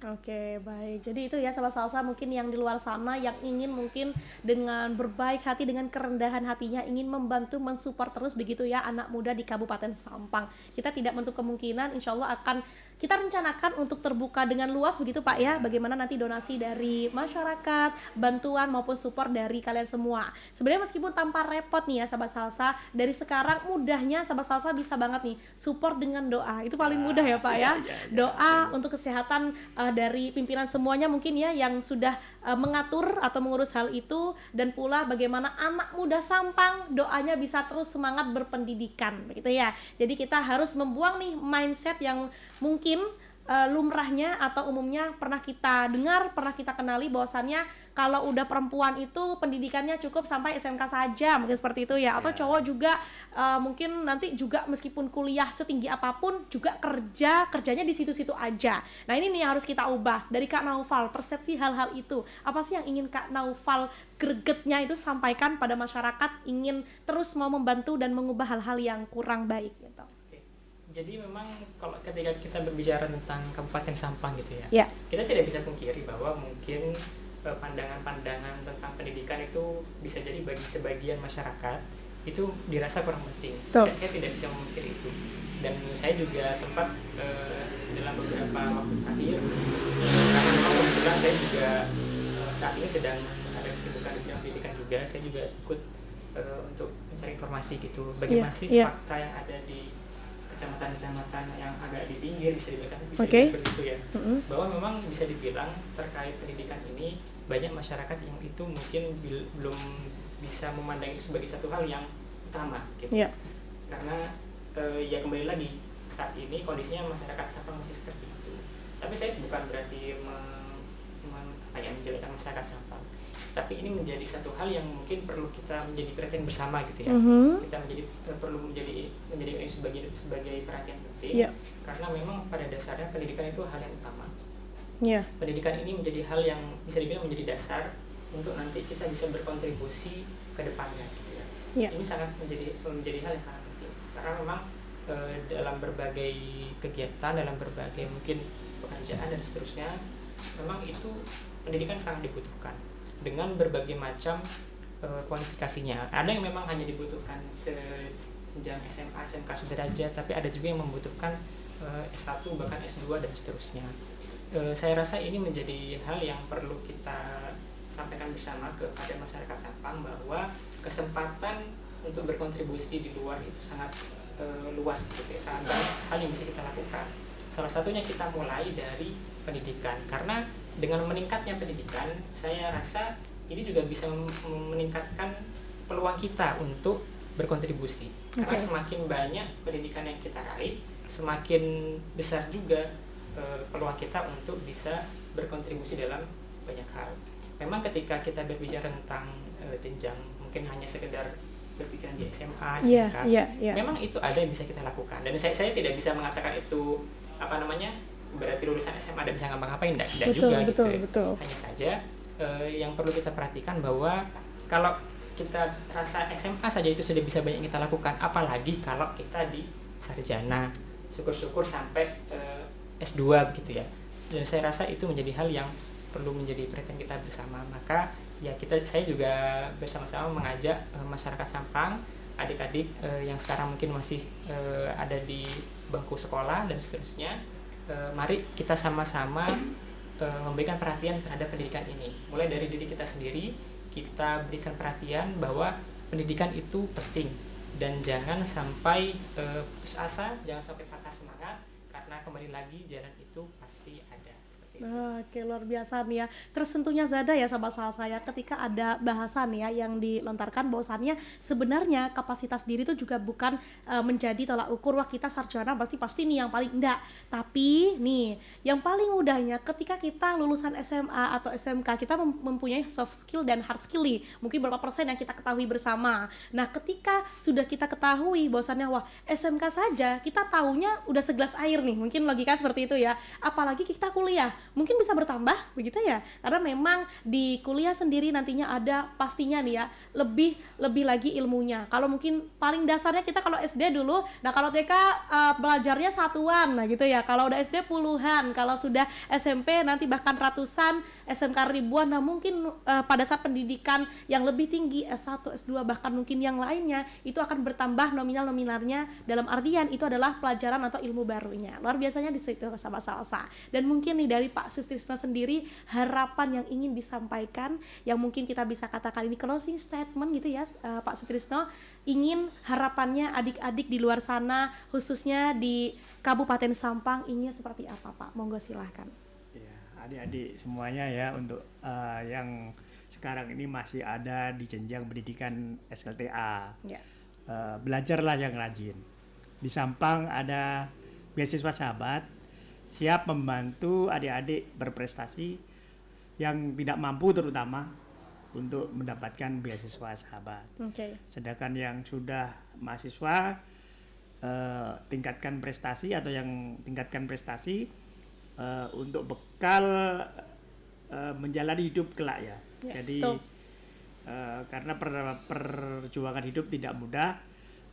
Oke, baik. Jadi itu ya sahabat salsa mungkin yang di luar sana yang ingin mungkin dengan berbaik hati, dengan kerendahan hatinya ingin membantu mensupport terus begitu ya anak muda di Kabupaten Sampang. Kita tidak menutup kemungkinan insya Allah akan kita rencanakan untuk terbuka dengan luas begitu Pak ya, bagaimana nanti donasi dari masyarakat, bantuan maupun support dari kalian semua. Sebenarnya meskipun tanpa repot nih ya sahabat salsa, dari sekarang mudahnya sahabat salsa bisa banget nih support dengan doa. Itu paling mudah ya Pak ya. Doa untuk kesehatan dari pimpinan semuanya mungkin ya yang sudah mengatur atau mengurus hal itu, dan pula bagaimana anak muda Sampang doanya bisa terus semangat berpendidikan begitu ya. Jadi kita harus membuang nih mindset yang mungkin lumrahnya atau umumnya pernah kita dengar, pernah kita kenali bahwasannya kalau udah perempuan itu pendidikannya cukup sampai SMK saja, mungkin seperti itu ya. Atau cowok juga mungkin nanti juga meskipun kuliah setinggi apapun juga kerjanya di situ-situ aja. Nah ini nih yang harus kita ubah dari Kak Naufal, persepsi hal-hal itu. Apa sih yang ingin Kak Naufal gregetnya itu sampaikan pada masyarakat, ingin terus mau membantu dan mengubah hal-hal yang kurang baik gitu. Jadi memang kalau ketika kita berbicara tentang Kabupaten Sampang gitu ya, kita tidak bisa pungkiri bahwa mungkin pandangan-pandangan tentang pendidikan itu bisa jadi bagi sebagian masyarakat itu dirasa kurang penting. Saya tidak bisa memungkiri itu, dan saya juga sempat dalam beberapa waktu terakhir, karena memang kebetulan saya juga saat ini sedang ada kesibukan di bidang pendidikan juga, saya juga ikut untuk mencari informasi gitu, bagaimana sih fakta yang ada di kecamatan-kecamatan yang agak di pinggir, bisa dibilang seperti itu ya, bahwa memang bisa dibilang terkait pendidikan ini banyak masyarakat yang itu mungkin belum bisa memandang itu sebagai satu hal yang utama gitu. Karena ya kembali lagi saat ini kondisinya masyarakat Sampang masih seperti itu. Tapi saya bukan berarti menjelekkan masyarakat Sampang. Tapi ini menjadi satu hal yang mungkin perlu kita menjadi perhatian bersama gitu ya. Kita perlu menjadi ini sebagai perhatian penting. Karena memang pada dasarnya pendidikan itu hal yang utama. Pendidikan ini menjadi hal yang bisa dibilang menjadi dasar untuk nanti kita bisa berkontribusi ke depannya gitu ya. Ini sangat menjadi hal yang sangat penting. Karena memang dalam berbagai kegiatan, dalam berbagai mungkin pekerjaan dan seterusnya, memang itu pendidikan sangat dibutuhkan dengan berbagai macam kualifikasinya. Ada yang memang hanya dibutuhkan senjang SMA, SMK sederajat, tapi ada juga yang membutuhkan S1 bahkan S2 dan seterusnya. Saya rasa ini menjadi hal yang perlu kita sampaikan bersama kepada masyarakat Sampang bahwa kesempatan untuk berkontribusi di luar itu sangat luas gitu ya, sangat banyak hal yang bisa kita lakukan. Salah satunya kita mulai dari pendidikan, karena dengan meningkatnya pendidikan saya rasa ini juga bisa meningkatkan peluang kita untuk berkontribusi. Karena semakin banyak pendidikan yang kita raih, semakin besar juga peluang kita untuk bisa berkontribusi dalam banyak hal. Memang ketika kita berbicara tentang jenjang mungkin hanya sekedar berpikiran di SMA, SMK, memang itu ada yang bisa kita lakukan. Dan saya tidak bisa mengatakan itu berarti lulusan SMA dan bisa ngapa-ngapain, tidak juga gitu. Hanya saja yang perlu kita perhatikan bahwa kalau kita rasa SMA saja itu sudah bisa banyak kita lakukan, apalagi kalau kita di sarjana, syukur-syukur sampai S2 begitu ya. Dan saya rasa itu menjadi hal yang perlu menjadi perhatian kita bersama. Maka ya saya juga bersama-sama mengajak masyarakat Sampang, adik-adik yang sekarang mungkin masih ada di bangku sekolah dan seterusnya, mari kita sama-sama memberikan perhatian terhadap pendidikan ini. Mulai dari diri kita sendiri, kita berikan perhatian bahwa pendidikan itu penting, dan jangan sampai putus asa, jangan sampai patah semangat, karena kembali lagi jalan itu pasti ada. Oke, luar biasa nih ya. Tersentuhnya Zada ya sama saya ketika ada bahasan ya yang dilontarkan bahwasannya sebenarnya kapasitas diri itu juga bukan menjadi tolak ukur wah kita sarjana pasti nih yang paling enggak. Tapi nih yang paling mudahnya ketika kita lulusan SMA atau SMK kita mempunyai soft skill dan hard skill nih. Mungkin berapa persen yang kita ketahui bersama. Nah, ketika sudah kita ketahui bahwasannya wah SMK saja kita taunya udah segelas air nih. Mungkin logika seperti itu ya. Apalagi kita kuliah mungkin bisa bertambah begitu ya, karena memang di kuliah sendiri nantinya ada pastinya nih ya lebih lagi ilmunya. Kalau mungkin paling dasarnya kita kalau SD dulu, nah kalau TK belajarnya satuan nah gitu ya, kalau udah SD puluhan, kalau sudah SMP nanti bahkan ratusan, SMK ribuan. Nah mungkin pada saat pendidikan yang lebih tinggi S1, S2 bahkan mungkin yang lainnya itu akan bertambah nominalnya, dalam artian itu adalah pelajaran atau ilmu barunya. Luar biasanya di situ sama Salsa. Dan mungkin nih dari Pak Sutrisno sendiri harapan yang ingin disampaikan yang mungkin kita bisa katakan ini closing statement gitu ya, Pak Sutrisno, ingin harapannya adik-adik di luar sana khususnya di Kabupaten Sampang ingin seperti apa Pak? Monggo silahkan. Ya, adik-adik semuanya ya, untuk yang sekarang ini masih ada di jenjang pendidikan SLTA, belajarlah yang rajin. Di Sampang ada beasiswa sahabat siap membantu adik-adik berprestasi yang tidak mampu terutama untuk mendapatkan beasiswa sahabat. Sedangkan yang sudah mahasiswa tingkatkan prestasi atau yang tingkatkan prestasi untuk bekal menjalani hidup kelak ya. Jadi karena perjuangan hidup tidak mudah,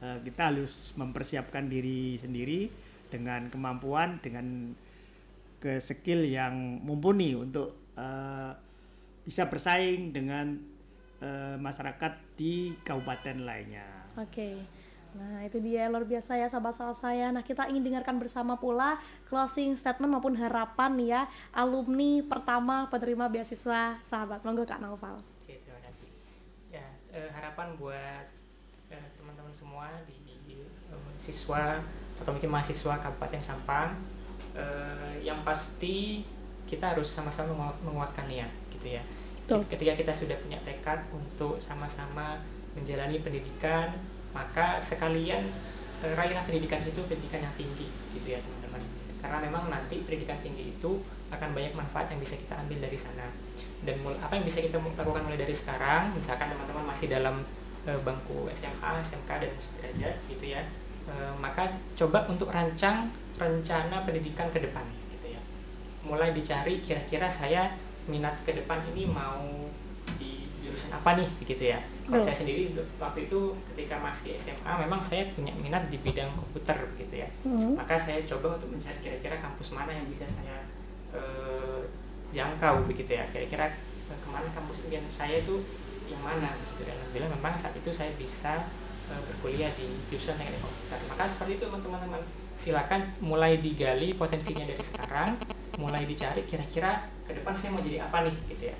kita harus mempersiapkan diri sendiri dengan kemampuan, dengan skill yang mumpuni untuk bisa bersaing dengan masyarakat di kabupaten lainnya. Nah itu dia luar biasa ya sahabat saya. Nah kita ingin dengarkan bersama pula closing statement maupun harapan ya alumni pertama penerima beasiswa sahabat. Monggo Kak Naufal. Oke, terima kasih. Ya, harapan buat teman-teman semua di siswa atau mungkin mahasiswa Kabupaten Sampang, yang pasti kita harus sama-sama menguatkan niat gitu ya. Ketika kita sudah punya tekad untuk sama-sama menjalani pendidikan, maka sekalian raihlah pendidikan itu pendidikan yang tinggi gitu ya teman-teman. karena memang nanti pendidikan tinggi itu akan banyak manfaat yang bisa kita ambil dari sana. Dan apa yang bisa kita lakukan mulai dari sekarang, misalkan teman-teman masih dalam bangku SMA, SMK dan sederajat gitu ya, maka coba untuk rancang rencana pendidikan ke depan gitu ya. Mulai dicari kira-kira saya minat ke depan ini mau di jurusan apa nih begitu ya. Kalau saya sendiri waktu itu ketika masih SMA memang saya punya minat di bidang komputer begitu ya. Maka saya coba untuk mencari kira-kira kampus mana yang bisa saya jangkau begitu ya, kira-kira kemana kampus impian saya itu yang mana gitu. Dan alhamdulillah memang saat itu saya bisa berkuliah di jurusan teknik komputer. Maka seperti itu teman-teman, silakan mulai digali potensinya dari sekarang, mulai dicari kira-kira ke depan saya mau jadi apa nih gitu ya.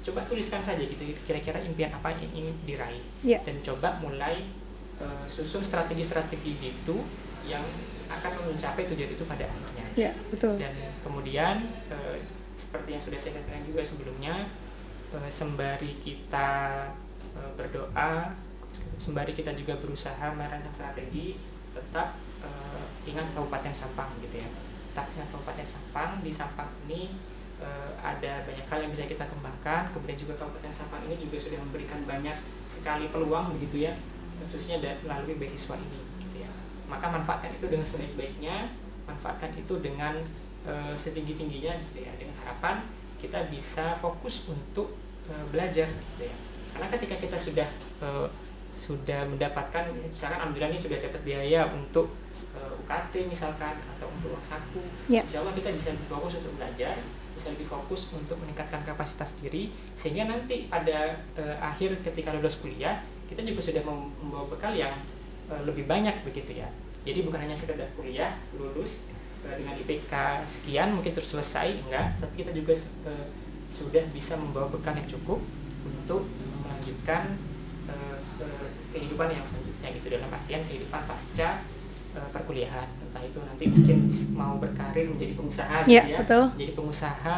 Coba tuliskan saja gitu kira-kira impian apa yang ingin diraih, dan coba mulai susun strategi-strategi jitu yang akan mencapai tujuan itu pada akhirnya. Betul. Dan kemudian seperti yang sudah saya sampaikan juga sebelumnya, sembari kita berdoa, sembari kita juga berusaha merancang strategi, tetap ingat Kabupaten Sampang gitu ya. Tetap ingat Kabupaten Sampang. Di Sampang ini ada banyak hal yang bisa kita kembangkan. Kemudian juga Kabupaten Sampang ini juga sudah memberikan banyak sekali peluang begitu ya, khususnya melalui beasiswa ini gitu ya. Maka manfaatkan itu dengan sebaik-baiknya, manfaatkan itu dengan setinggi-tingginya gitu ya, dengan harapan kita bisa fokus untuk belajar gitu ya. Karena ketika kita sudah mendapatkan, misalkan alhamdulillah ini sudah dapat biaya untuk UKT misalkan atau untuk uang saku, insya Allah kita bisa lebih fokus untuk belajar, bisa lebih fokus untuk meningkatkan kapasitas diri, sehingga nanti pada akhir ketika lulus kuliah kita juga sudah membawa bekal yang lebih banyak begitu ya. Jadi bukan hanya sekedar kuliah lulus dengan IPK sekian mungkin terus selesai, enggak, tapi kita juga sudah bisa membawa bekal yang cukup untuk melanjutkan kehidupan yang selanjutnya gitu, dalam artian kehidupan pasca perkuliahan. Entah itu nanti mungkin mau berkarir menjadi pengusaha gitu ya, jadi pengusaha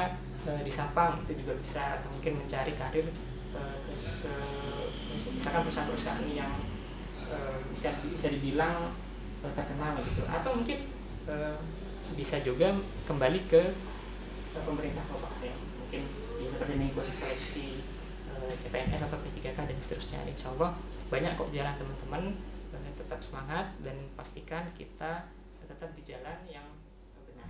di Sampang itu juga bisa, atau mungkin mencari karir misalkan perusahaan-perusahaan yang bisa dibilang terkenal gitu, atau mungkin bisa juga kembali ke pemerintah kabupaten, mungkin ya seperti mengikuti seleksi CPNS atau P3K dan seterusnya. Insya Allah banyak kok jalan teman-teman, tetap semangat dan pastikan kita tetap di jalan yang benar.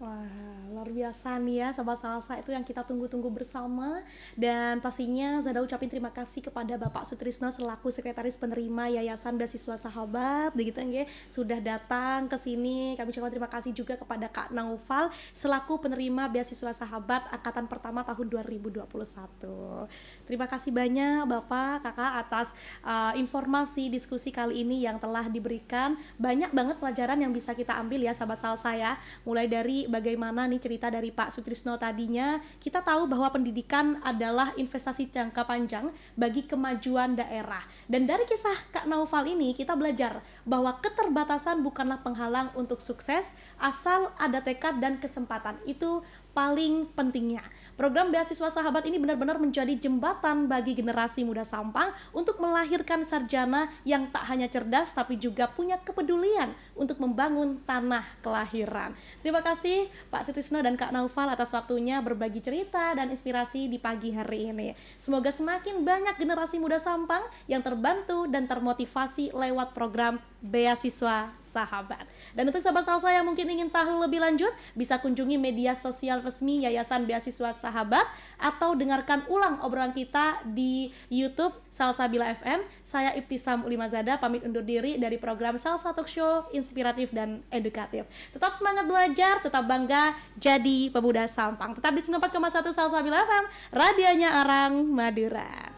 Wah, luar biasa nih ya Sobat Salsa, itu yang kita tunggu-tunggu bersama. Dan pastinya Zada ucapin terima kasih kepada Bapak Sutrisno selaku Sekretaris Penerima Yayasan Beasiswa Sahabat begitu nggih, sudah datang ke sini. Kami ucapkan terima kasih juga kepada Kak Naufal selaku penerima Beasiswa Sahabat angkatan pertama tahun 2021. Terima kasih banyak Bapak, Kakak atas informasi diskusi kali ini yang telah diberikan. Banyak banget pelajaran yang bisa kita ambil ya Sahabat Salsa ya. Mulai dari bagaimana nih cerita dari Pak Sutrisno tadinya, kita tahu bahwa pendidikan adalah investasi jangka panjang bagi kemajuan daerah. Dan dari kisah Kak Naufal ini kita belajar bahwa keterbatasan bukanlah penghalang untuk sukses, asal ada tekad dan kesempatan. Itu paling pentingnya. Program Beasiswa Sahabat ini benar-benar menjadi jembatan bagi generasi muda Sampang untuk melahirkan sarjana yang tak hanya cerdas tapi juga punya kepedulian untuk membangun tanah kelahiran. Terima kasih Pak Sutrisno dan Kak Naufal atas waktunya berbagi cerita dan inspirasi di pagi hari ini. Semoga semakin banyak generasi muda Sampang yang terbantu dan termotivasi lewat program Beasiswa Sahabat. Dan untuk Sahabat Salsa yang mungkin ingin tahu lebih lanjut, bisa kunjungi media sosial resmi Yayasan Beasiswa Sahabat atau dengarkan ulang obrolan kita di YouTube Salsabila FM. Saya Ibtisam Ulimazada pamit undur diri dari program Salsa Talk Show inspiratif dan edukatif. Tetap semangat belajar, tetap bangga jadi pemuda Sampang. Tetap di 94,1 Salsabila FM, radionya Arang Madura.